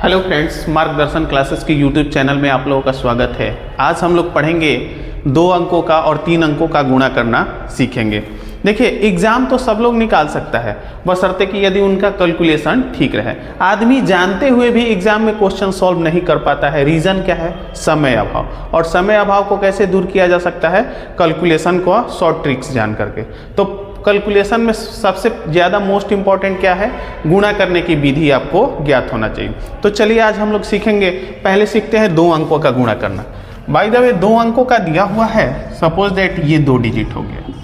Hello friends, मार्गदर्शन classes के YouTube channel में आप लोगों का स्वागत है। आज हम लोग पढ़ेंगे 2 अंकों का और 3 अंकों का गुणा करना सीखेंगे। देखिए, एग्जाम तो सब लोग निकाल सकता है, बशर्ते कि यदि उनका कैलकुलेशन ठीक रहे। आदमी जानते हुए भी एग्जाम में क्वेश्चन सॉल्व नहीं कर पाता है। रीजन क्या है? समय अभाव। और समय अभाव को कैसे दूर किया जा सकता है? कैलकुलेशन को शॉर्ट ट्रिक्स जान करके। तो कैलकुलेशन में सबसे ज़्यादा मोस्ट इंपॉर्टेंट क्या है? गुणा करने की विधि आपको ज्ञात होना चाहिए। तो चलिए आज हम लोग सीखेंगे। पहले सीखते हैं 2 अंकों का गुणा करना। बाय द वे 2 अंकों का दिया हुआ है, सपोज दैट ये 2 डिजिट हो गया,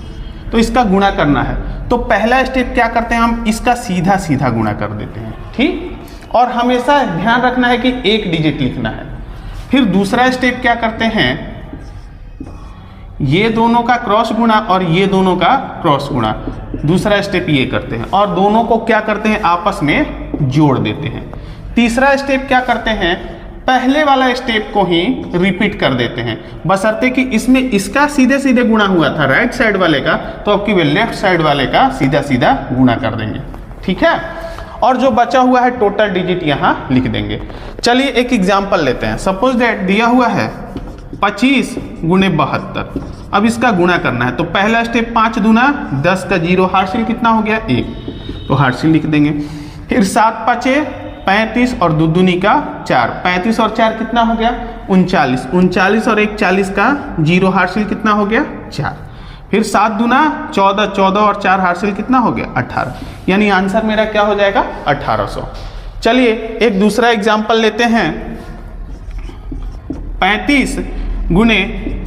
तो इसका गुणा करना है। तो पहला स्टेप क्या करते हैं, हम इसका सीधा सीधा गुणा कर देते हैं, ठीक। और हमेशा ध्यान रखना है कि 1 डिजिट लिखना है। फिर दूसरा स्टेप क्या करते हैं, ये दोनों का क्रॉस गुणा और ये दोनों का क्रॉस गुणा। दूसरा स्टेप ये करते हैं और दोनों को क्या करते हैं, आपस में जोड़ देते हैं। तीसरा स्टेप क्या करते हैं, पहले वाला स्टेप को ही रिपीट कर देते हैं, बशर्ते कि इसमें इसका सीधे सीधे गुणा हुआ था राइट साइड वाले का, तो अब की लेफ्ट साइड वाले का सीधा सीधा गुणा कर देंगे, ठीक है। और जो बचा हुआ है टोटल डिजिट यहाँ लिख देंगे। चलिए एक एग्जाम्पल लेते हैं। सपोज दैट दिया हुआ है 25 गुणे 72। अब इसका गुणा करना है। तो पहला स्टेप 5 दूना 10 का 0, हार्सिल कितना हो गया 1, तो हार्सिल लिख देंगे। फिर 7 5 35 और 2 दूनी का 4, 35 और 4 कितना हो गया 39, 39 और 1 40 का 0, हार्सिल कितना हो गया 4। फिर 7 दूना 14, 14 और 4 हार्सिल कितना हो गया 18, यानी आंसर मेरा क्या हो जाएगा 1800। चलिए एक दूसरा एग्जाम्पल लेते हैं। 35 गुणे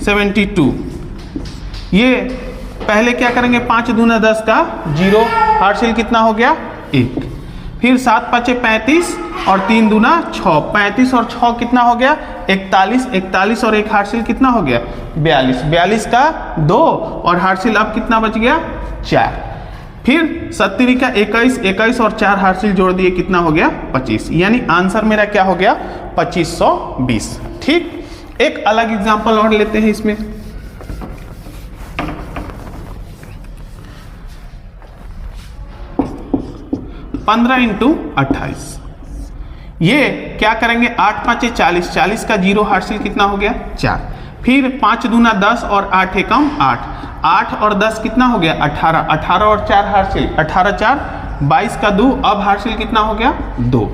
72। ये पहले क्या करेंगे, 5 दूना 10 का 0, हार्सिल कितना हो गया 1। फिर 7 5 35 और 3 दूना 6, 35 और 6 कितना हो गया 41, 41 और 1 हार्सिल कितना हो गया 42, 42 का 2 और हार्सिल अब कितना बच गया 4। फिर 70 का 21, 21 और 4 हार्सिल जोड़ दिए, कितना हो गया 25, यानी आंसर मेरा क्या हो गया 2520, ठीक। एक अलग एग्जांपल और लेते हैं इसमें। पंद्रह इंटू 28। ये क्या करेंगे, 8 5 40, 40 का 0, हार्सिल कितना हो गया 4। फिर 5 दूना 10 और 8 एकम 8, 8 और 10 कितना हो गया 18, 18 और 4 हार्सिल 18 4 22 का 2, अब हार्सिल कितना हो गया 2।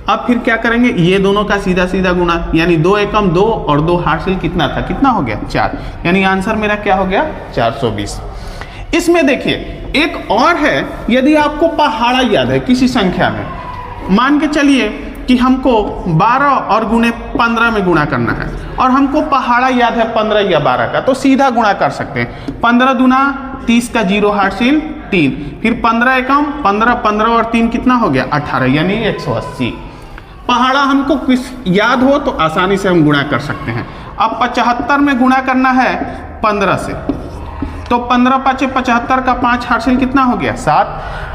अब फिर क्या करेंगे, ये दोनों का सीधा सीधा गुणा, यानी 2 एकम 2 और 2 हार्सिल कितना था, कितना हो गया 4, यानी आंसर मेरा क्या हो गया 420। इसमें देखिए एक और है, यदि आपको पहाड़ा याद है किसी संख्या में, मान के चलिए कि हमको 12 और गुणे 15 में गुणा करना है और हमको पहाड़ा याद है 15 या 12 का, तो सीधा गुणा कर सकते हैं। 15 दूना 30 का 0, हार्सिल 3। फिर 15 एकम 15, 15 और 3 कितना हो गया 18, यानी 180। पहाड़ा हमको किस याद हो तो आसानी से हम गुणा कर सकते हैं। अब 75 में गुणा करना है 15 से, तो 15 5 75 का 5, हार्सिल कितना हो गया 7।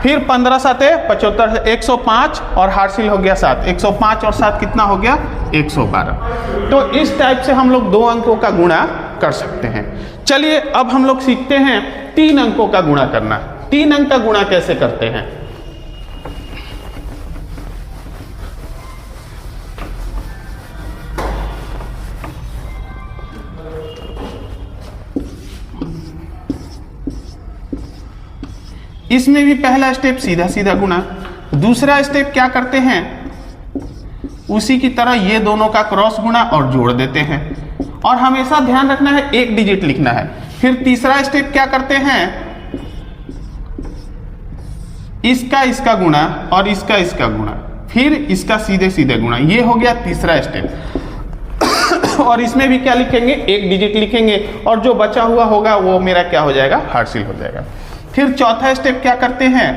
फिर 15 7 75, 105 और हार्सिल हो गया 7, 105 और 7 कितना हो गया 112। तो इस टाइप से हम लोग 2 अंकों का गुणा कर सकते हैं। चलिए अब हम लोग सीखते हैं 3 अंकों का गुणा करना। 3 अंक का गुणा कैसे करते हैं। इसमें भी पहला स्टेप सीधा सीधा गुणा। दूसरा स्टेप क्या करते हैं, उसी की तरह ये दोनों का क्रॉस गुणा और जोड़ देते हैं, और हमेशा ध्यान रखना है 1 डिजिट लिखना है। फिर तीसरा स्टेप क्या करते हैं, इसका इसका गुणा और इसका इसका गुणा, फिर इसका सीधे सीधे गुणा। ये हो गया तीसरा स्टेप। और इसमें भी क्या लिखेंगे, 1 डिजिट लिखेंगे और जो बचा हुआ होगा वो मेरा क्या हो जाएगा, हार्सिल हो जाएगा। फिर चौथा स्टेप क्या करते हैं,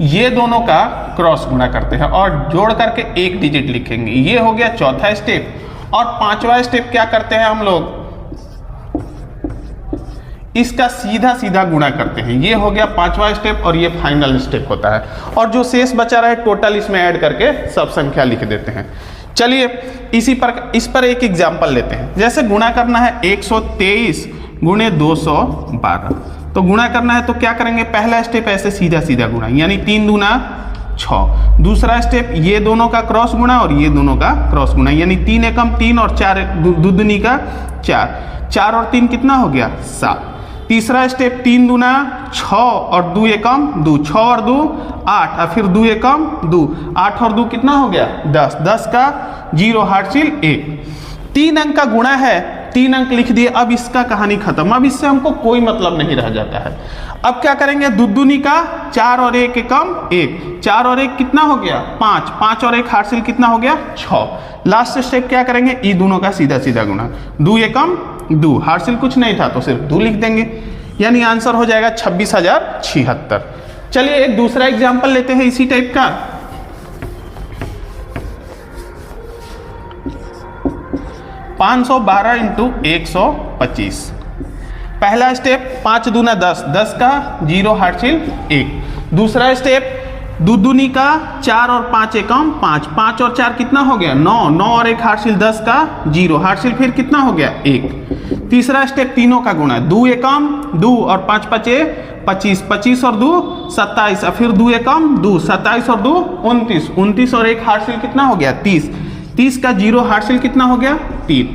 ये दोनों का क्रॉस गुणा करते हैं और जोड़ करके 1 डिजिट लिखेंगे। ये हो गया चौथा स्टेप। और 5वां स्टेप क्या करते हैं हम लोग, इसका सीधा सीधा गुणा करते हैं। ये हो गया 5वां स्टेप और ये फाइनल स्टेप होता है। और जो शेष बचा रहा है टोटल इसमें ऐड करके सब संख्या लिख देते हैं। चलिए इस पर एक एग्जाम्पल लेते हैं। जैसे गुणा करना है 123 गुणे 212, तो गुणा करना है तो क्या करेंगे, पहला स्टेप ऐसे सीधा सीधा गुणा, यानी 3 दूना 6। दूसरा स्टेप ये दोनों का क्रॉस गुणा और ये दोनों का क्रॉस गुणा, यानी 3 एकम 3 और 4 दूनी का 4, 4 और 3 कितना हो गया 7। तीसरा स्टेप 3 दूना 6 और 2 एकम 2, 6 और 2 8 और फिर 2 एकम 2, 8 और 2 कितना हो गया 10, 10 का 0 हार्डशील 1। 3 अंक का गुणा है, 3 अंक लिख दिए। अब इसका कहानी खत्म, अब इससे हमको कोई मतलब नहीं रह जाता है। अब क्या करेंगे, दुदुनी का 4 और 1 एकम 1, 4 और 1 कितना हो गया 5, 5 और 1 हार्डशील कितना हो गया 6। लास्ट स्टेप क्या करेंगे, ये दोनों का सीधा सीधा गुणा, 2 एकम 2, हार्डशील कुछ नहीं था तो सिर्फ 2 लिख देंगे, यानी आंसर हो जाएगा 26,076। चलिए एक दूसरा एग्जाम्पल लेते हैं इसी टाइप का। 512 इंटू 125। पहला स्टेप 5 दूना 10, 10 का 0 हार्डशील 1। दूसरा स्टेप दुदुनी का 4 और 5 एकम 5, 5 और 4 कितना हो गया 9, 9 और 1 हार्डशील 10 का 0 हार्डशील फिर कितना हो गया 1। तीसरा स्टेप तीनों का गुणा, 2 एकम 2 और 5 पचे 25, 25 और 2 27 और फिर 2 एकम 2, 27 और 2 29, 29 और 1 हार्डशील कितना हो गया 30, 30 का 0 हार्डशील कितना हो गया 3।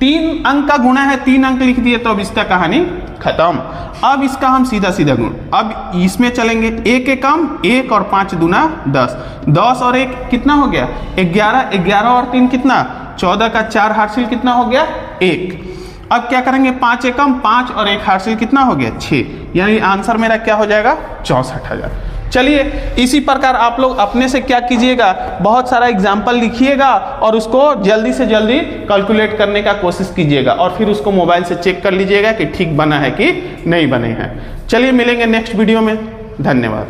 3 अंक का गुणा है, 3 अंक लिख दिए तो अब इसका कहानी खत्म। अब इसका हम सीधा सीधा गुण, अब इसमें चलेंगे 1 एकम 1 और 5 दूना 10, 10 और 1 कितना हो गया 11, 11 और 3 कितना 14 का 4 हार्डशील कितना हो गया 1। अब क्या करेंगे 5 एकम 5 और 1 हार्डशील कितना हो गया 6, यानी आंसर मेरा क्या हो जाएगा 64,000। चलिए इसी प्रकार आप लोग अपने से क्या कीजिएगा, बहुत सारा एग्जाम्पल लिखिएगा और उसको जल्दी से जल्दी कैलकुलेट करने का कोशिश कीजिएगा और फिर उसको मोबाइल से चेक कर लीजिएगा कि ठीक बना है कि नहीं बने हैं। चलिए मिलेंगे नेक्स्ट वीडियो में, धन्यवाद।